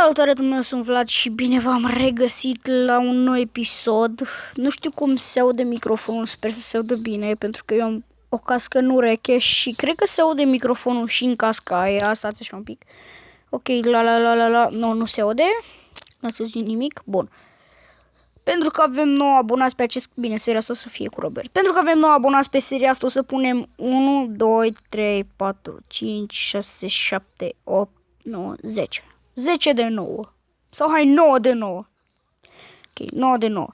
Salutare, dumneavoastră, sunt Vlad și bine v-am regăsit la un nou episod. Nu știu cum se aude microfonul, sper să se audă bine, pentru că eu am o cască în ureche și cred că se aude microfonul și în casca aia. Stați așa un pic. Ok, nu se aude. Nu ați auzit nimic. Bun. Pentru că avem 9 abonați pe acest... Bine, seria asta o să fie cu Robert. Pentru că avem 9 abonați pe seria asta o să punem 1, 2, 3, 4, 5, 6, 7, 8, 9, 10. 10 de 9. Sau hai 9 de 9. Ok, 9 de 9.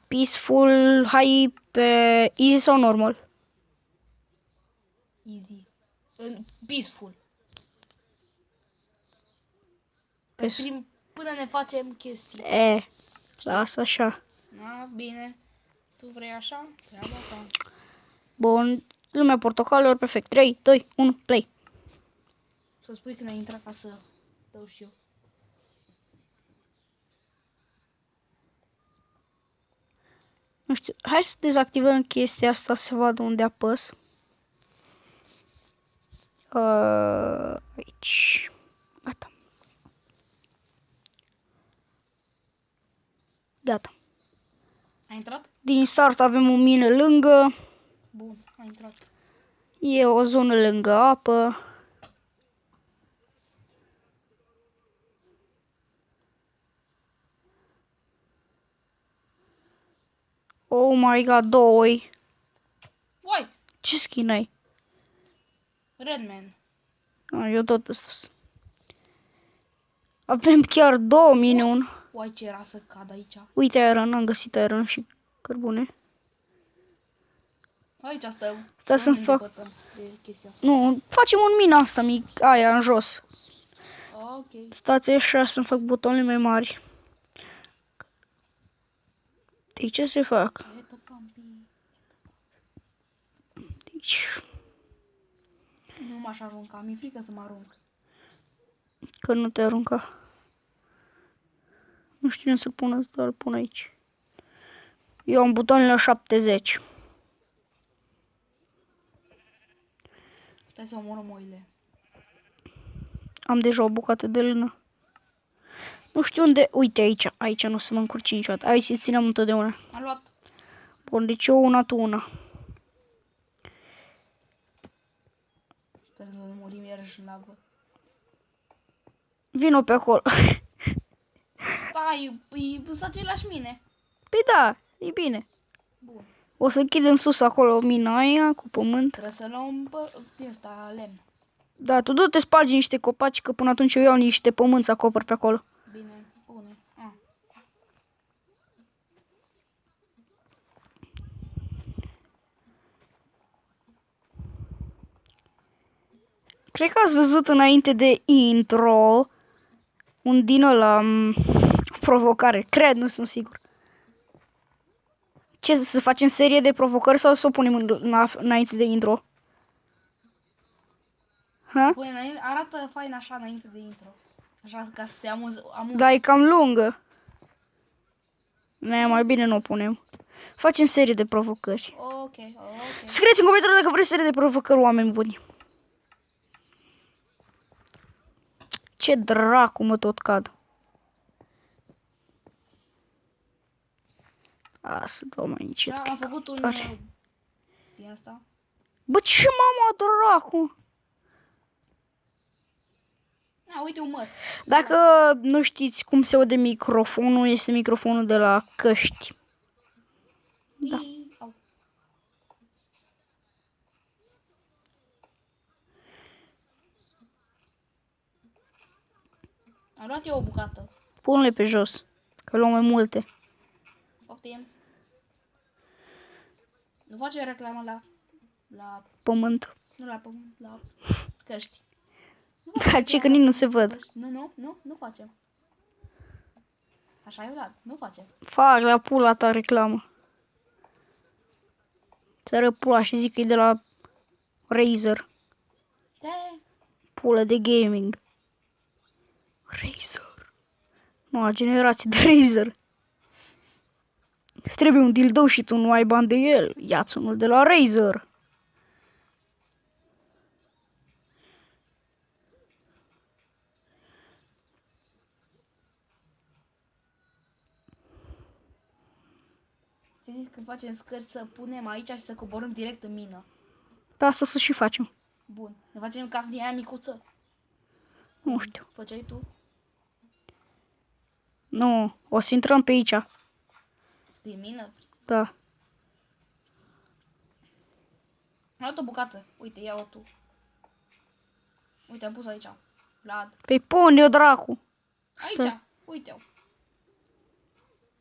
Peaceful, hai pe easy sau normal? Easy. Peaceful. Până ne facem chestii. Lasă așa. Da, bine. Tu vrei așa? Treaba ta. Bun, lumea portocalelor, perfect. 3, 2, 1, play. Să spui când ai intrat ca să dau și eu. Nu știu, hai să dezactivăm chestia asta să vadă unde apăs. Aici. Gata. Gata. Ai intrat? Din start avem o mină lângă. Bun, ai intrat. E o zonă lângă apă. Oh my god, doi. Uai! Ce skin ai? Redman. Eu tot ăsta. Avem chiar două mine, un. Uai, ce era să cad aici. Uite iron, am găsit iron și cărbune. Aici stăm. Stai să-mi fac... Nu, facem un mină asta mic, aia în jos. Ok. Stați așa să-mi fac butonele mai mari. Deci ce să fac? Deci... Nu m-aș arunca, mi-e frică să mă arunc. Că nu te arunca. Nu știu să pun, dar îl pun aici. Eu am butoanele la 70. Stai să omorăm oile. Am deja o bucată de lână. Nu știu unde... Uite aici. Aici nu o să mă încurci niciodată. Aici țineam întotdeauna. Am luat. Bun, deci eu una, tu una. Sper să nu murim iarăși în lavă. Vino pe acolo. Stai, sunt același mine. Păi da, e bine. Bun. O să închidem sus acolo mina aia cu pământ. Trebuie să luăm pe ăsta lemn. Da, tu du-te spargi niște copaci, că până atunci eu iau niște pământ să acopăr pe acolo. Bine, bune. Cred că ați văzut înainte de intro un din ăla provocare. Cred, nu sunt sigur. Ce, să facem serie de provocări sau să o punem înainte de intro? Ha? Păi, arată fain așa înainte de intro. Așa ca să se amuză. Da, e cam lungă. Mai bine nu o punem. Facem serie de provocări. Ok. Scrieți în comentarii dacă vreți serie de provocări, oameni buni. Ce dracu mă tot cad. Să dau mai încet. Da, am făcut un... din asta. Bă, ce mama dracu? Uite un măr. Dacă nu știți cum se aude microfonul, este microfonul de la căști. Da. Am luat eu o bucată. Pune-le pe jos, că luăm mai multe. Poftim. Nu face reclamă la Pământ. Nu la pământ, la căști. Da, ce că nici nu se văd. Nu facem. Așa e, Vlad, nu facem. Fac la pula ta reclamă. Țără pula și zic că e de la Razer. Pulă de gaming. Razer. Noua generație de Razer. Îți trebuie un dildou și tu nu ai bani de el. Ia-ți unul de la Razer. Știi, când facem scări să punem aici și să coborâm direct în mină. Pe asta să și facem. Bun. Ne facem casă din aia micuță. Nu știu. Făceai tu? Nu, o să intrăm pe aici. Din mină? Da. Am luat o bucată. Uite, ia-o tu. Uite, am pus aici. Vlad. Păi pune-o, dracu. Aici. Uite-o.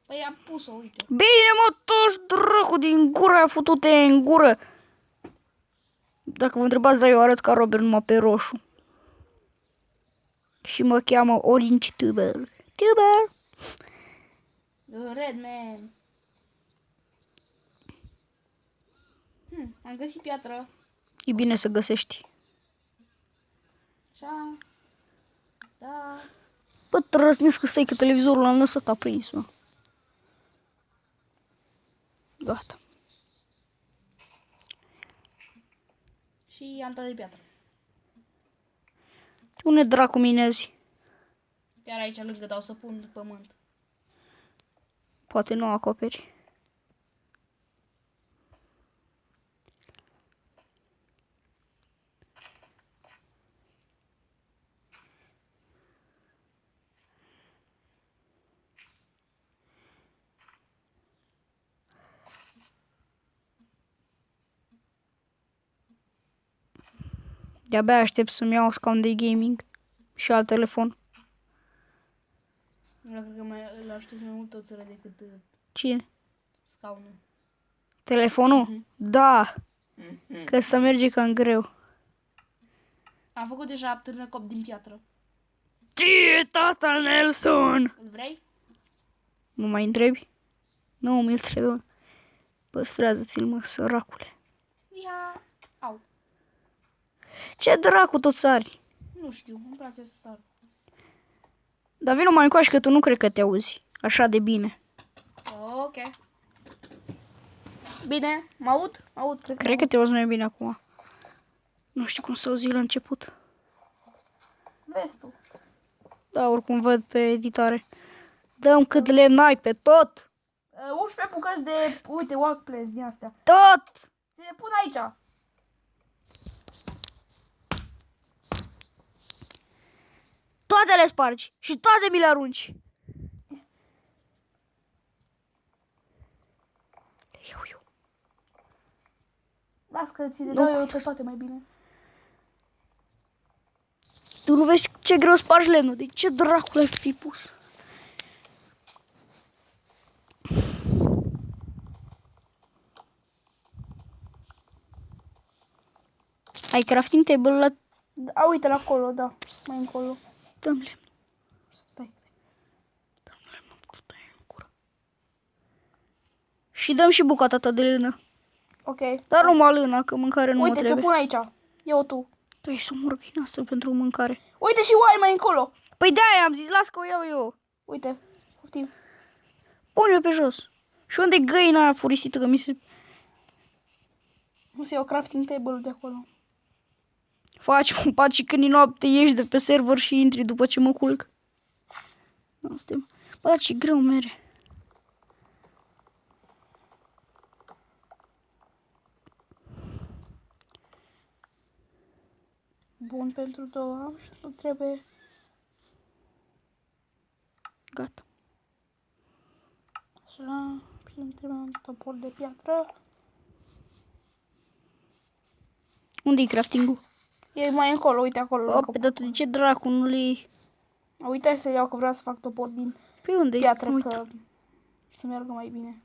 Păi am pus-o, uite. Bine, mă, toți dracu din gură aia futute în gură. Dacă vă întrebați, da, eu arăt ca Robert numai pe roșu. Și mă cheamă Orange Tuber. Tuber! Redman. Am găsit piatră. E bine să găsești. Așa. Da. Bă, trăznesc că stai că televizorul l-am lăsat aprins, mă. Gata. Și am dat de piatră. Unde dracu minezi? Chiar aici lângă dau să pun pământ. Poate nu acoperi. De-abia aștept să-mi iau scaun de gaming și alt telefon. Eu cred că îl aștept mai mult o țără decât Cine? scaunul. Telefonul? Da, că ăsta merge cam greu. Am făcut deja târnă cop din piatră. Ce, tata Nelson? Îl vrei? Nu mai întrebi? Nu, mi-l trebuie. Păstrează-ți-l, mă, săracule. Ia. Au. Ce dracu tot sari? Nu știu, îmi place să sar. Dar vino mai încoace că tu nu cred că te auzi așa de bine. Ok. Bine, mă aud? Mă aud, Cred că te auzi mai bine acum. Nu știu cum să auzi la început. Vezi tu. Da, oricum văd pe editare. Dăm cât lemn ai pe tot. 11 bucăți de, uite, workplace din astea. Tot! Se le pun aici. Toate le spargi și toate mi le arunci. Le iau eu. Las că ți le Nu. dau eu pe toate mai bine. Tu nu vezi ce greu spargi lemnul? De ce dracu l-ai fi pus? Ai crafting table la... A, uite-l acolo, da. Mai încolo. Dăm lemn. Stai. Dăm lemn cu tăie în gură. Și dăm și bucata ta de lână. Ok. Dar numai lână, că mâncare nu mă Uite, ți-o trebuie. pun aici. Ia-o tu. Trebuie să mor din asta pentru mâncare. Uite și oai mai încolo. Păi de-aia am zis, las că o iau eu. Uite. Poftim. Pune-o pe jos. Și unde e găina aia furisită, că mi se... O să iau crafting table de acolo. Faci un pat și când e noapte ieși de pe server și intri după ce mă culc. Asta e. Bă, ce greu mere. Bun pentru două. Și nu trebuie... Gata. Așa. Și îmi trebuie un topor de piatră. Unde-i crafting-ul? E mai încolo, uite acolo. Oh, pe dar tu de ce dracu nu le... Uite să iau că vreau să fac topor din Pe unde-i? piatră, Uite. că să meargă mai bine.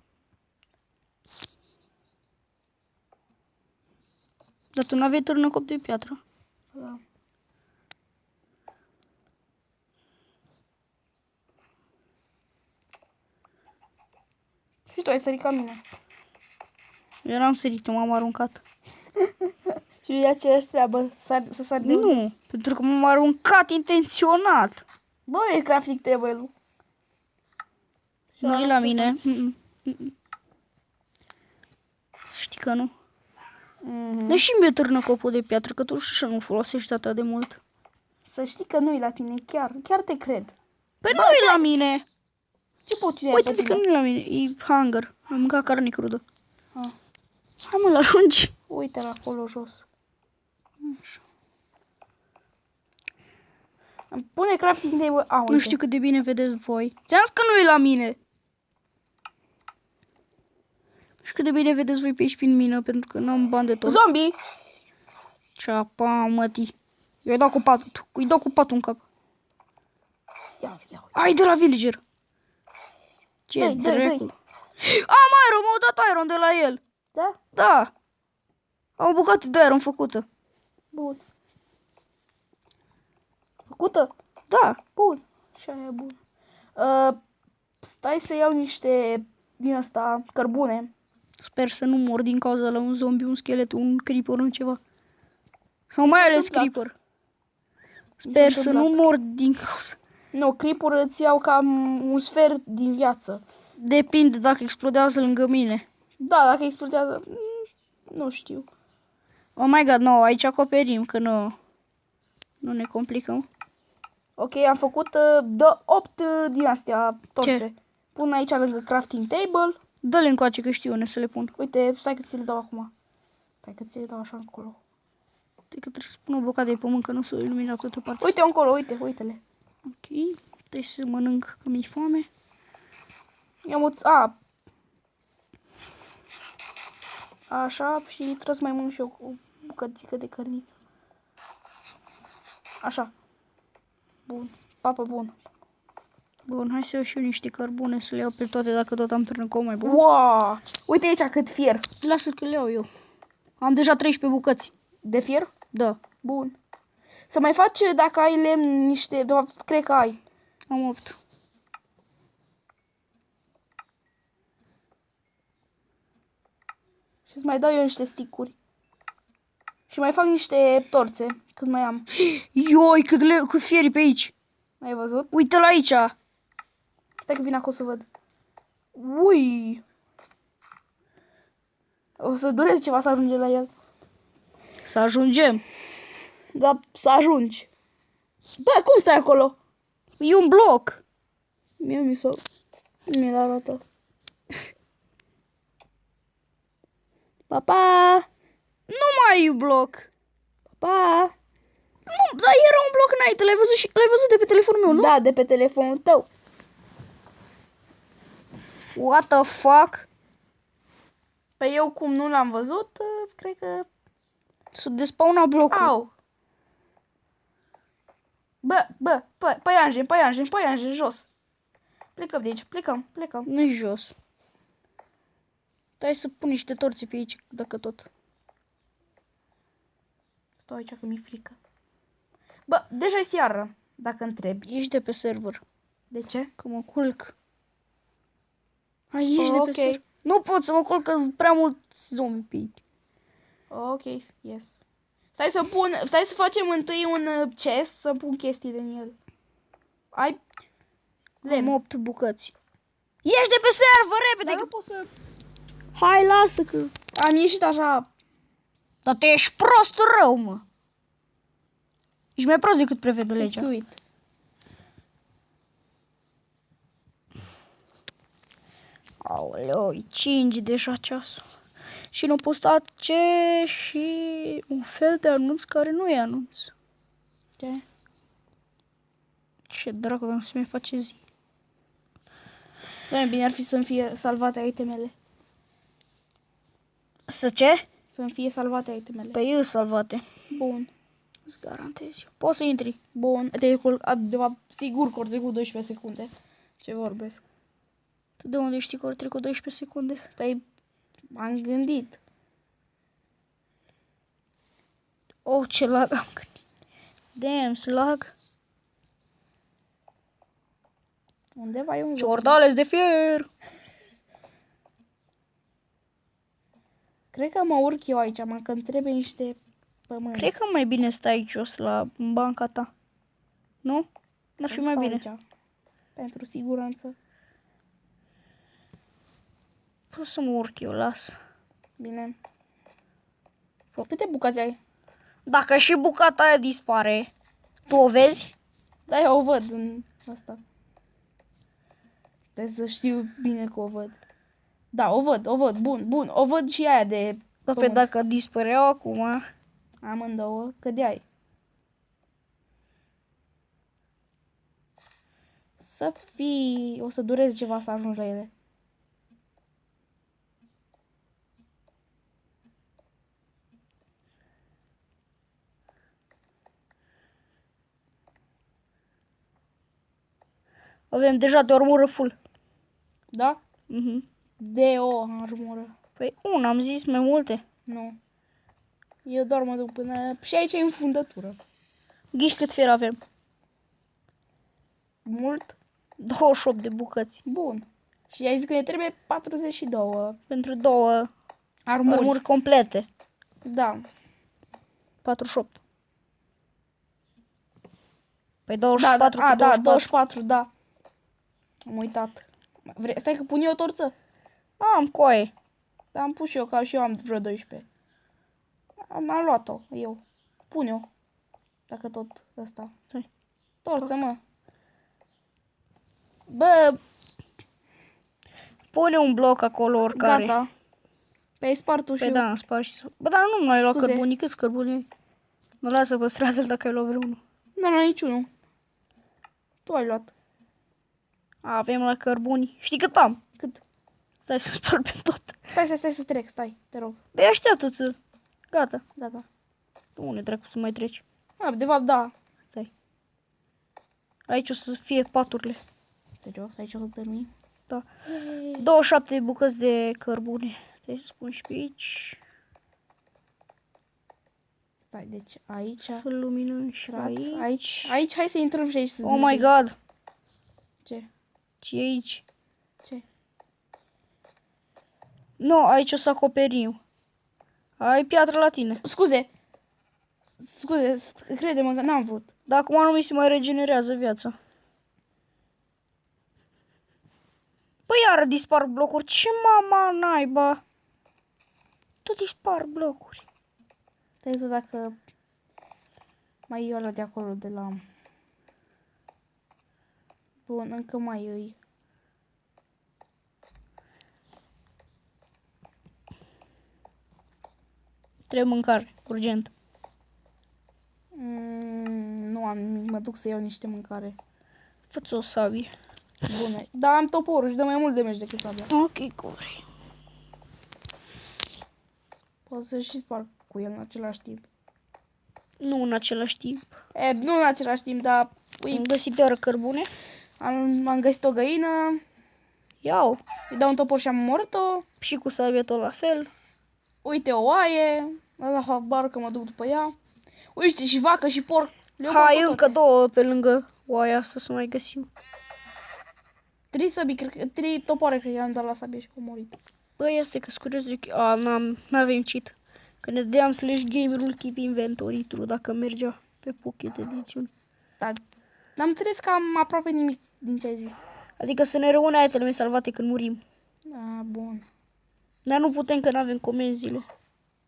Dar tu n-aveai târnăcop de piatră. Da. Și tu ai sărit ca mine. Eu n-am sărit, m-am aruncat. Și e aceeași treabă, să sar de... Nu, pentru că m-am aruncat intenționat. Bă, e crafting table-ul. Nu e la mine. Să știi că nu. Dă și mi-e târnăcopul de piatră, că tu și așa nu folosești atât de mult. Să știi că nu e la tine, chiar te cred. Păi nu e la mine. Ce poți Uite-te că nu e la mine, e hunger. Am mâncat carne crudă. Ah. Hai mă, l-ajungi. Uite-l acolo jos. Așa. Îmi pune crafting table. A, uite. Nu știu cât de bine vedeți voi. Ți-am zis că nu e la mine. Nu știu cât de bine vedeți voi pe aici prin mină, pentru că n-am bani de tot. Zombie! Ceapa, mătii. Eu dau cu patul. Îi dau cu patul în cap. Ia. Ai de la villager. Ce Dai. dracu. Am iron, m-au dat iron de la el. Da? Da. Am o bucată de iron făcută. Bun. Făcută? Da. Bun. Și aia e bun. Stai să iau niște din asta, cărbune. Sper să nu mor din cauza la un zombie, un schelet, un creeper, un ceva. Sau mai ales întâmplat. creeper. Sper s-a să nu întâmplat. mor din cauza. Nu, creeper îți iau cam un sfert din viață. Depinde dacă explodează lângă mine. Da, dacă explodează, nu știu. Oh my god, no, aici acoperim, că nu ne complicăm. Ok, am făcut 8 din astea torțe. Ce? Pun aici lângă crafting table. Dă-le încoace că știu unde să le pun. Uite, stai că ți le dau acum. Stai că ți le dau așa încolo. Că trebuie să pun o bucată de pământ, că nu s-o ilumina toată partea. Uite încolo, uite-le. Ok, trebuie să mănânc, că mi-e foame. Așa, și trebuie să mai mănânc și eu o bucățică de cărniță. Așa. Bun. Papă bun. Bun, hai să iau și eu niște cărbune, să le iau pe toate, dacă tot am târnăcou mai bun. Wow! Uite aici cât fier. Lasă că le iau eu. Am deja 13 bucăți. De fier? Da, Bun. Să mai faci, dacă ai lemn, niște... De fapt, cred că ai. am 8. Și să mai dau eu niște sticuri. Și mai fac niște torțe, cât mai am. Ioi, cât fieri pe aici. Ai văzut? Uite-l aici. Stai că vin acolo să văd. Ui! O să dureze ceva să ajungem la el. Să ajungem. Da, să ajungi. Bă, cum stai acolo? E un bloc. Mie mi-l arată. Pa! Nu mai e un bloc. Pa! Nu, dar era un bloc înainte. L-ai văzut de pe telefonul meu, nu? Da, de pe telefonul tău. What the fuck? Pe eu cum nu l-am văzut, cred că... S-a despawnat blocul. Au! Bă, păianjen, jos. Plecăm de aici, plecăm. Nu-i jos. Stai să pun niște torțe pe aici, dacă tot. Stau aici că mi-e frică. Bă, deja e seară, dacă întrebi. Ești de pe server. De ce? Că mă culc. Ai, ești de pe Ok. server. Nu pot să mă culc, că sunt prea mulți zombie pe aici. Ok, yes. Stai să facem întâi un chest, să pun chestii din el. Ai Am lemn. 8 bucăți. Ești de pe server, repede! Dar Că... nu pot să... Hai, lasă că... Am ieșit așa. Dar tu ești prost rău, mă. Ești mai prost decât prevede legea. Uit. Aoleu, e 5 deja ceasul. Și nu postat ce și un fel de anunț care nu e anunț. Ce? Ce dracu, dar nu se mai face zi. Doamne, bine ar fi să-mi fie salvate itemele. Să ce? Să-mi fie salvate itemele. Păi eu salvate. Bun. Îți garantez eu. Poți să intri. Bun. De fapt, sigur că au trecut 12 secunde. Ce vorbesc? Tu de unde știi că au trecut 12 secunde? Păi, m-am gândit. Oh, ce lag am gândit. Damn, slag. Undeva e un zombie. Ciordales de fier. Cred că mă urc eu aici, mă, că îmi trebuie niște pământ. Cred că mai bine stai jos la banca ta. Nu? N-ar fi mai Stau bine. aici, pentru siguranță. Pot să mă urc eu, las. Bine. Câte bucăți ai? Dacă și bucata aia dispare, tu o vezi? Da, eu o văd în asta. Trebuie să știu bine că o văd. Da, o văd, bun. O văd și aia de Da, pe pământ. dacă dispăreau acum... Amândouă, cădeai. Să fii... O să dureze ceva să ajungi la ele. Avem deja de armură full. Da? Mhm. De o armură. Păi, am zis mai multe. Nu. Eu doar mă duc până... Și aici e în fundătură. Ghiși cât fier avem? Mult? 28 de bucăți. Bun. Și ai zis că ne trebuie 42 Pentru 2 armuri complete. Da. 48. Păi Da, 24 cu 24. 24, da. Am uitat. Stai că pun eu o torță? Am coaie. Da, am pus și eu, ca și eu am vreo 12. Am luat-o, eu. Pun eu. Dacă tot ăsta. Stai. Torță, mă. Bă, Pune un bloc acolo oricare. gata. Pe ai spart tu și Păi eu. da, am spart și... Bă, dar nu mai ai luat Scuze. cărbuni. Câți cărbuni ai? Nu lasă, păstrează-l dacă ai luat vreunul. Nu, niciunul. Tu ai luat. Avem la cărbuni. Știi cât am? Cât? Stai să spar pe tot. Stai să trec, stai, te rog. Băi, așteaptă-ți-l. Gata. Gata. Unde dracu să mai treci? De fapt, da. Stai. Aici o să fie paturile. Te rog, aici o să termin. Da. 27 bucăți de cărbune. Stai să spun și pe aici. Stai, deci aici. Să luminăm și aici. Aici, hai să intrăm și aici. Să Oh my god. Ce? Ce e aici? Ce? Nu, aici o să acoperim. Ai piatră la tine. Scuze, crede-mă că n-am vrut. Dar acum nu mi se mai regenerează viața. Păi iară dispar blocuri. Ce mama naiba? Tot dispar blocuri. Stai să dacă mai e ăla de acolo de la... Bun, încă mai îi. Trebuie mâncare, urgent. Nu am nimic, mă duc să iau niște mâncare. Fă-ți o sabie. Bune. Da, am toporul și dă mai mult damage decât sabia. Ok, cum vrei. Pot să și sparg cu el în același timp. Nu în același timp. Nu în același timp, dar... Am găsit iară cărbune. Am găsit o găină, Iau. îi dau un topor și am omorât-o. Și cu sabia tot la fel. Uite o oaie, la habar că mă duc după ea. Uite și vacă și porc. Hai, încă 2 pe lângă oaia asta să mai găsim. 3 săbii, cred că 3 topoare cred că i-am dat la sabie și că au murit. Băi, asta e că curios de... n-avem cheat. Că ne dădeam /gamer-ul keep inventory true dacă mergea pe Pocket Edition. Dar n-am înțeles că am aproape nimic din ce ai zis. Adică să ne rămână itemele salvate când murim. Bun. Dar nu putem că n-avem comenzile.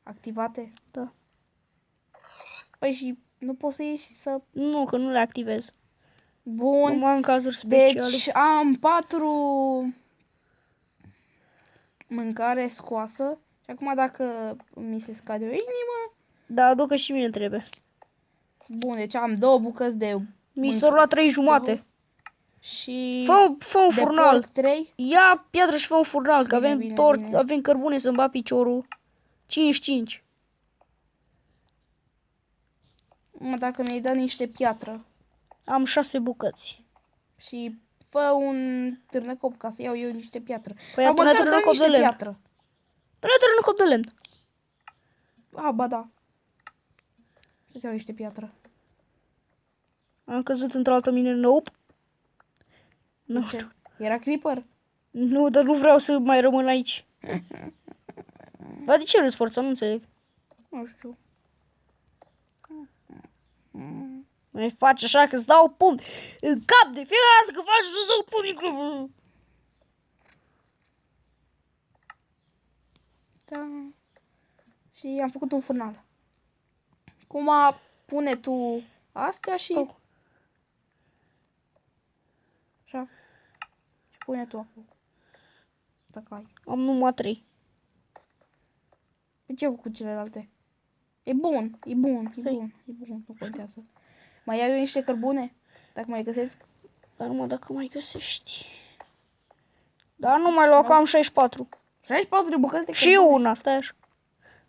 Activate? Da. Păi și nu poți să ieși și să... Nu, că nu le activez. Bun. Numai în cazuri speciale. Deci am 4 mâncare scoasă. Și acum dacă mi se scade o inimă... Da, aducă și mine trebuie. Bun, deci am 2 bucăți de... Mi s-au luat 3 jumate. Și... Fă un de furnal. porc 3. Ia piatră și fă un furnal, că Bine, avem bine, tort, bine. avem cărbune să-mi bat piciorul. 5-5. Mă, dacă mi-ai dat niște piatră Am 6 bucăți. și fă un târnăcop ca să iau eu niște piatră. Păi Sau atunci măcar târnăcop dă niște de lemn. piatră. Trebuie cop de lemn. Ba da. Să iau niște piatră. Am căzut într-o altă mine. Nope. De Nu, ce? Era creeper? nu, dar nu vreau să mai rămân aici. Dar de ce râzi forța? Nu înțeleg. Nu știu. Mai faci așa că îți dau pumn în cap de fiecare dată că faci să dau pumn în cap. Da. Și am făcut un furnal. Cum pune tu astea și... Oh. Așa. Și pune tu acolo. dacă ai. Am numai 3. De ce cu celelalte? E bun, e bun, e bun, e bun, nu contează. Mai iau eu niște cărbune? Dacă mai găsesc? Dar numai dacă mai găsești. Dar nu mai lua, că am 64. 64 de bucăți de Și cărbune? una, stai așa.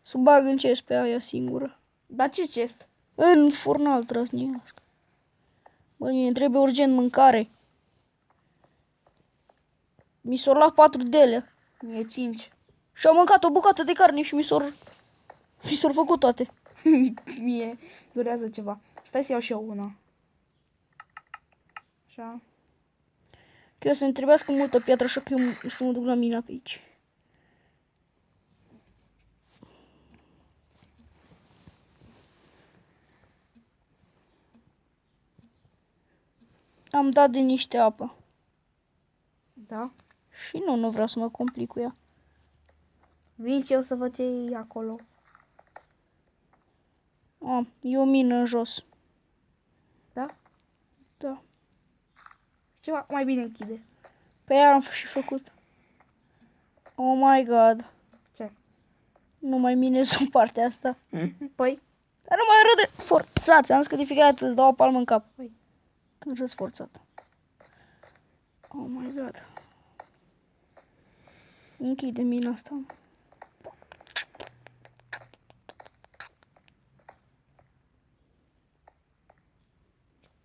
Să bag în chest pe aia singură. Dar ce chest? În furnal trăsniască. Bă, mie trebuie urgent mâncare. Mi s-au luat 4 de ele. Mie 5. Și am mâncat o bucată de carne și mi s-au făcut toate. Mie durează ceva. Stai să iau și eu una. Așa. Că eu să-mi trebuiască multă piatră, așa că eu să mă duc la mina pe aici. Am dat de niște apă. Da? Și nu vreau să mă complic cu ea. Vin și eu să văd ce e acolo. E o mină în jos. Da? Da. Ceva mai bine închide. Pe ea am și făcut. Oh my god. Ce? Nu mai mine sunt partea asta. Păi? Dar nu mai râde forțat. Am zis că de fiecare dată îți dau o palmă în cap. Păi. Când râzi forțat. Oh my god. Închide mina asta.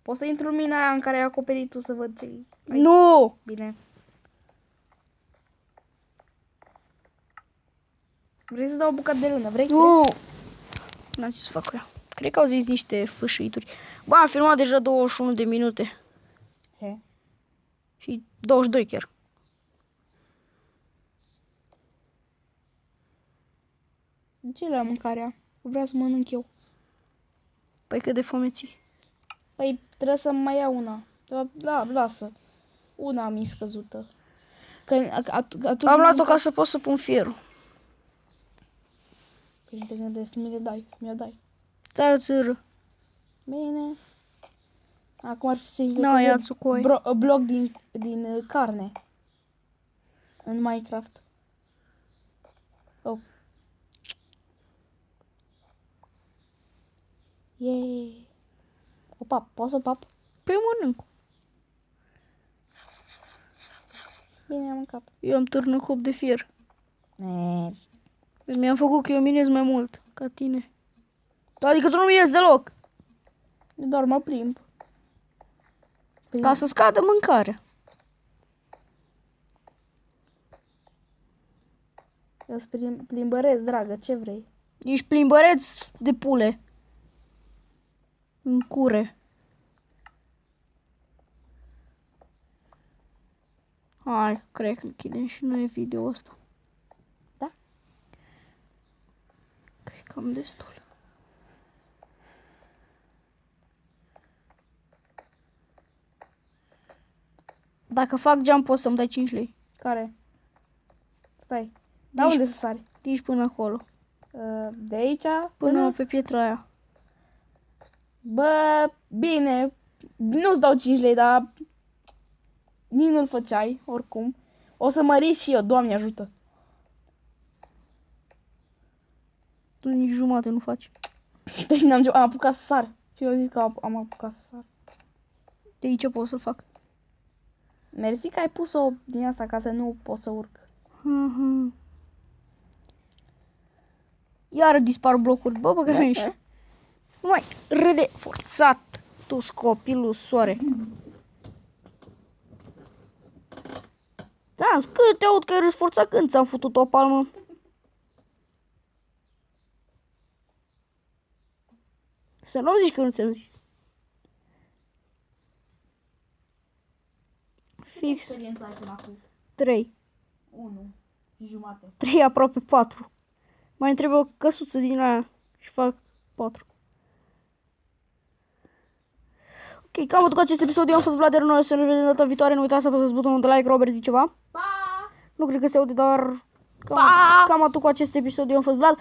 Poți să intru în mina aia în care ai acoperit tu să văd ce e. Nu! Bine. Vrei să dau o bucată de lună? Vrei? Nu! N-am ce să fac cu ea. Cred că au zis niște fâșâituri. Bă, am filmat deja 21 de minute. He. Și 22 chiar. De ce la mâncarea? Vreau să mănânc eu. Păi cât de foame ții? Păi trebuie să mai iau una. Da, lasă. Una mi-e scăzută. Că atunci Am luat-o ca să pot să pun fierul. Păi te gândești să mi le dai. Mi-o dai. Stai o țără. Bine. Acum ar fi să Na, ia țucoi. bloc din carne. În Minecraft. Oh. Yay. O pap. Poți să o pap? Pe mănânc. Bine, am mâncat. Eu am târnă cop de fier. Mi-am făcut că eu minez mai mult ca tine. Adică tu nu minezi deloc. Eu doar mă plimb. Ca să scadă mâncarea. Eu plimbăresc, dragă, ce vrei? Ești plimbăreț de pule. În cure. Hai, cred că închidem și noi video ăsta. Da? Că e cam destul. Dacă fac geam poți să-mi dai 5 lei. Care? Stai. Dar unde să sari? Ești până acolo. De aici Până pe pietra aia. Bă, bine. Nu-ți dau 5 lei, dar nici nu-l făceai, oricum. O să mă riș și eu, Doamne ajută. Tu nici jumate nu faci. Deci am apucat să sar. Și eu zic că am apucat să sar. De aici pot să-l fac. Mersi că ai pus-o din asta ca să nu pot să urc. Iar dispar blocuri. Bă, băgărești. Nu mai râde forțat. Tu copilul soare. Da, cât te aud că ai râs forțat când ți-am futut o palmă. Să nu zici că nu ți-am zis. Fix 3. 1 jumate. 3 aproape 4. Mai îmi trebuie o căsuță din aia și fac 4. Ok, cam atât cu acest episod. Eu am fost Vlad, noi să ne vedem data viitoare. Nu uitați să apăsați butonul de like. Robert zice ceva? Pa! Nu cred că se aude, dar cam atât cu acest episod. Eu am fost Vlad.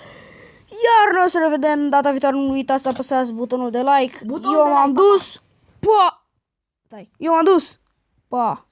Iar noi să ne vedem data viitoare. Nu uitați să apăsați butonul de like. Eu m-am dus. Pa! Stai. Eu m-am dus. Pa!